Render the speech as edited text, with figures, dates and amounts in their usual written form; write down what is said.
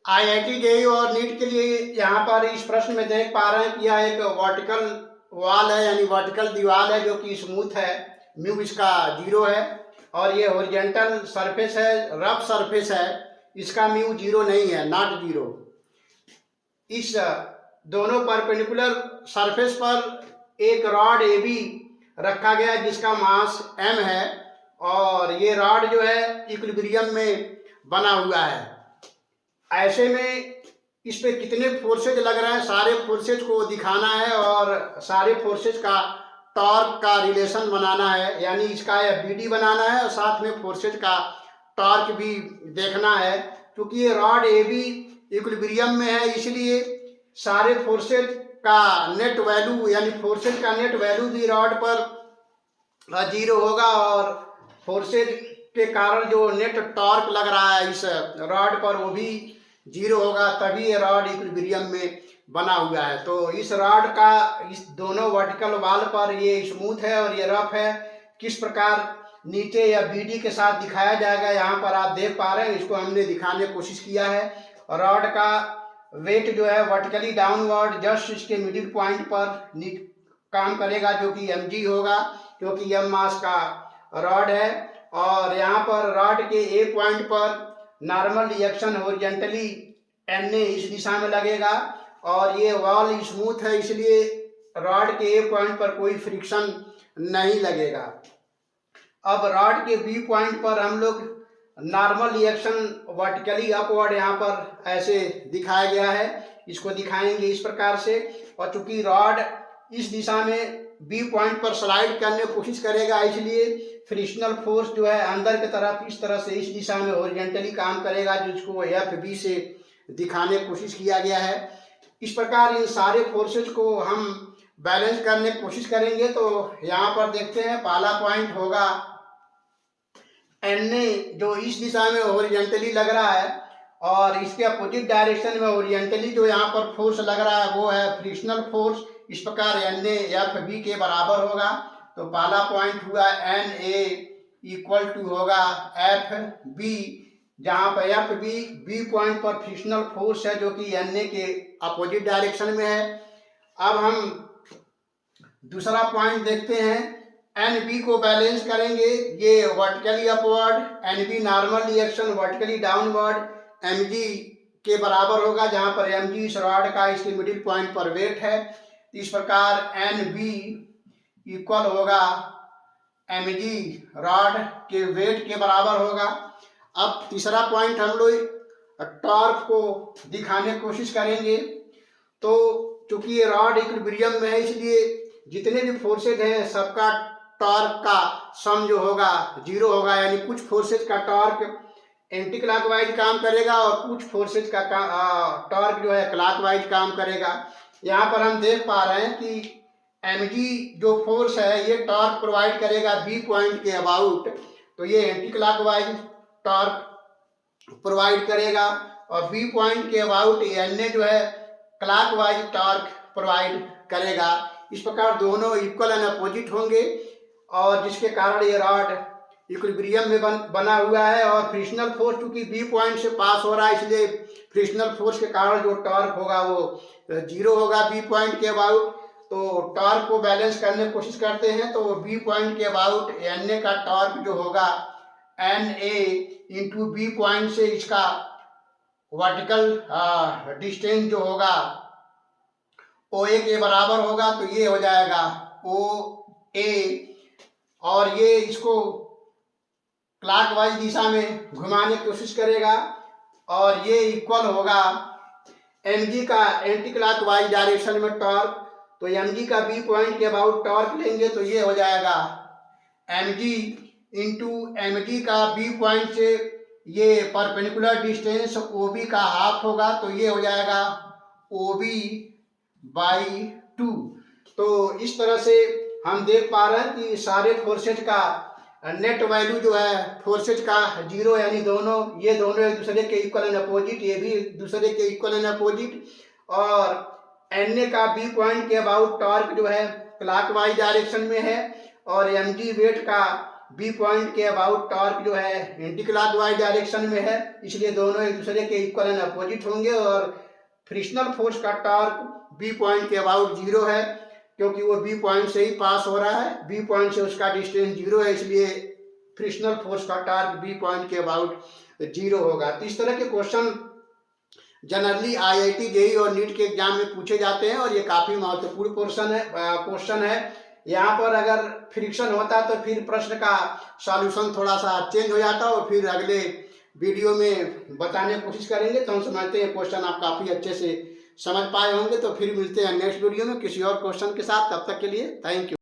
IIT JEE और NEET के लिए यहाँ पर इस प्रश्न में देख पा रहे हैं कि यह एक वर्टिकल वॉल है, यानी वर्टिकल दीवार है जो कि स्मूथ है, म्यू इसका 0 है। और ये हॉरिजॉन्टल सरफेस है, रफ सरफेस है, इसका म्यू 0 नहीं है, नॉट 0। इस दोनों परपेंडिकुलर सरफेस पर एक रॉड ए बी रखा गया जिसका मास m है, और ये रॉड जो है इक्विलिब्रियम में बना हुआ है। ऐसे में इस पे कितने फोर्सेज लग रहे हैं, सारे फोर्सेज को दिखाना है और सारे फोर्सेज का टॉर्क का रिलेशन बनाना है, यानी इसका BD बनाना है और साथ में फोर्सेज का टॉर्क भी देखना है। क्योंकि ये रॉड ए बी इक्विलिब्रियम में है, इसलिए सारे फोर्सेज का नेट वैल्यू, यानी फोर्सेज का नेट वैल्यू भी रॉड पर 0 होगा, और फोर्सेज के कारण जो नेट टॉर्क लग रहा है इस रॉड पर वो भी 0 होगा, तभी ये रॉड इक्विलिब्रियम में बना हुआ है। तो इस रॉड का इस दोनों वर्टिकल वॉल पर ये स्मूथ है और ये रफ है। किस प्रकार नीचे या BD के साथ दिखाया जाएगा, यहाँ पर आप देख पा रहे हैं, इसको हमने दिखाने की कोशिश किया है। रॉड का वेट जो है वर्टिकली डाउनवर्ड जस्ट इसके मिडिल पॉइंट पर काम करेगा, जो कि mg होगा, क्योंकि m मास का रॉड है। और यहाँ पर रॉड के ए पॉइंट पर नॉर्मल रिएक्शन हॉरिजॉन्टली Na इस दिशा में लगेगा, और ये वॉल स्मूथ है, इसलिए रॉड के ए पॉइंट पर कोई फ्रिक्शन नहीं लगेगा। अब रॉड के बी पॉइंट पर हम लोग नॉर्मल रिएक्शन वर्टिकली अपवर्ड यहाँ पर ऐसे दिखाया गया है, इसको दिखाएंगे इस प्रकार से। और चूंकि रॉड इस दिशा में बी पॉइंट पर स्लाइड करने की कोशिश करेगा, इसलिए फ्रिक्शनल फोर्स जो है अंदर की तरफ इस तरह से इस दिशा में हॉरिजॉन्टली काम करेगा, जिसको FB से दिखाने की कोशिश किया गया है। इस प्रकार इन सारे फोर्सेज को हम बैलेंस करने की कोशिश करेंगे। तो यहाँ पर देखते हैं, पहला पॉइंट होगा Na, जो इस दिशा में हॉरिजॉन्टली लग रहा है, और इसके अपोजिट डायरेक्शन में हॉरिजॉन्टली जो यहाँ पर फोर्स लग रहा है वो है फ्रिक्शनल फोर्स। इस प्रकार Na FB के बराबर होगा। तो पहला पॉइंट हुआ Na इक्वल टू होगा FB, जहाँ पर FB बी पॉइंट पर फ्रिक्शनल फोर्स है जो कि Na के अपोजिट डायरेक्शन में है। अब हम दूसरा पॉइंट देखते हैं, NB को बैलेंस करेंगे, ये vertically upward, NB normal reaction vertically downward mg के बराबर होगा, जहाँ पर mg इस रॉड का इसके मिडिल पॉइंट पर वेट है। इस प्रकार NB इक्वल होगा mg रॉड के वेट के बराबर होगा। अब तीसरा पॉइंट हम लोग टॉर्क को दिखाने की कोशिश करेंगे। तो चूंकि ये रॉड इक्विलिब्रियम में है, इसलिए जितने भी फोर्सेज हैं सबका टॉर्क का सम जो होगा 0 होगा, यानी कुछ फोर्सेज का टॉर्क एंटी क्लॉकवाइज काम करेगा और कुछ फोर्सेज का टॉर्क जो है क्लॉकवाइज काम करेगा। यहाँ पर हम देख पा रहे हैं कि mg जो फोर्स है ये टॉर्क प्रोवाइड करेगा बी पॉइंट के अबाउट, तो ये एंटी क्लॉकवाइज टॉर्क प्रोवाइड करेगा, और बी पॉइंट के अबाउट Na जो है क्लॉकवाइज टॉर्क प्रोवाइड करेगा। इस प्रकार दोनों इक्वल एंड अपोजिट होंगे, और जिसके कारण ये रॉड इक्विलिब्रियम में बना हुआ है। और फ्रिक्शनल फोर्स चूंकि बी पॉइंट से पास हो रहा है, इसलिए फ्रिक्शनल फोर्स के कारण जो टॉर्क होगा वो 0 होगा बी पॉइंट के अबाउट। तो टॉर्क को बैलेंस करने की कोशिश करते हैं, तो बी पॉइंट के अबाउट Na का टॉर्क जो होगा Na इंटू बी पॉइंट से इसका वर्टिकल डिस्टेंस जो होगा OA के बराबर होगा, तो ये हो जाएगा OA, और ये इसको क्लॉकवाइज दिशा में घुमाने की कोशिश करेगा, और ये इक्वल होगा mg का एंटी क्लॉकवाइज डायरेक्शन में टॉर्क। तो mg का बी पॉइंट के अबाउट टॉर्क लेंगे, तो ये हो जाएगा mg इंटू mg का बी पॉइंट से ये परपेंडिकुलर डिस्टेंस OB का हाफ होगा, तो ये हो जाएगा OB/2। तो इस तरह से हम देख पा रहे हैं कि सारे फोर्सेज का नेट वैल्यू जो है फोर्सेज का 0, यानी ये दोनों एक दूसरे के इक्वल एंड अपोजिट, ये भी दूसरे के इक्वल एंड अपोजिट। और Na का बी पॉइंट के अबाउट टॉर्क जो है क्लॉकवाइज डायरेक्शन में है, और mg वेट का बी पॉइंट के अबाउट टॉर्क जो है एंटी क्लॉकवाइज डायरेक्शन में है, इसलिए दोनों एक दूसरे के इक्वल एंड अपोजिट होंगे। और फ्रिक्शनल फोर्स का टॉर्क बी पॉइंट के अबाउट 0 है, क्योंकि वो बी पॉइंट से ही पास हो रहा है, बी पॉइंट से उसका डिस्टेंस 0 है, इसलिए फ्रिक्शनल फोर्स का टॉर्क बी पॉइंट के अबाउट 0 होगा। तो इस तरह के क्वेश्चन जनरली IIT JEE और नीट के एग्जाम में पूछे जाते हैं और ये काफी महत्वपूर्ण क्वेश्चन है। यहाँ पर अगर फ्रिक्शन होता तो फिर प्रश्न का सॉल्यूशन थोड़ा सा चेंज हो जाता और फिर अगले वीडियो में बताने की कोशिश करेंगे। तो हम समझते हैं क्वेश्चन आप काफी अच्छे से समझ पाए होंगे। तो फिर मिलते हैं नेक्स्ट वीडियो में किसी और क्वेश्चन के साथ। तब तक के लिए थैंक यू।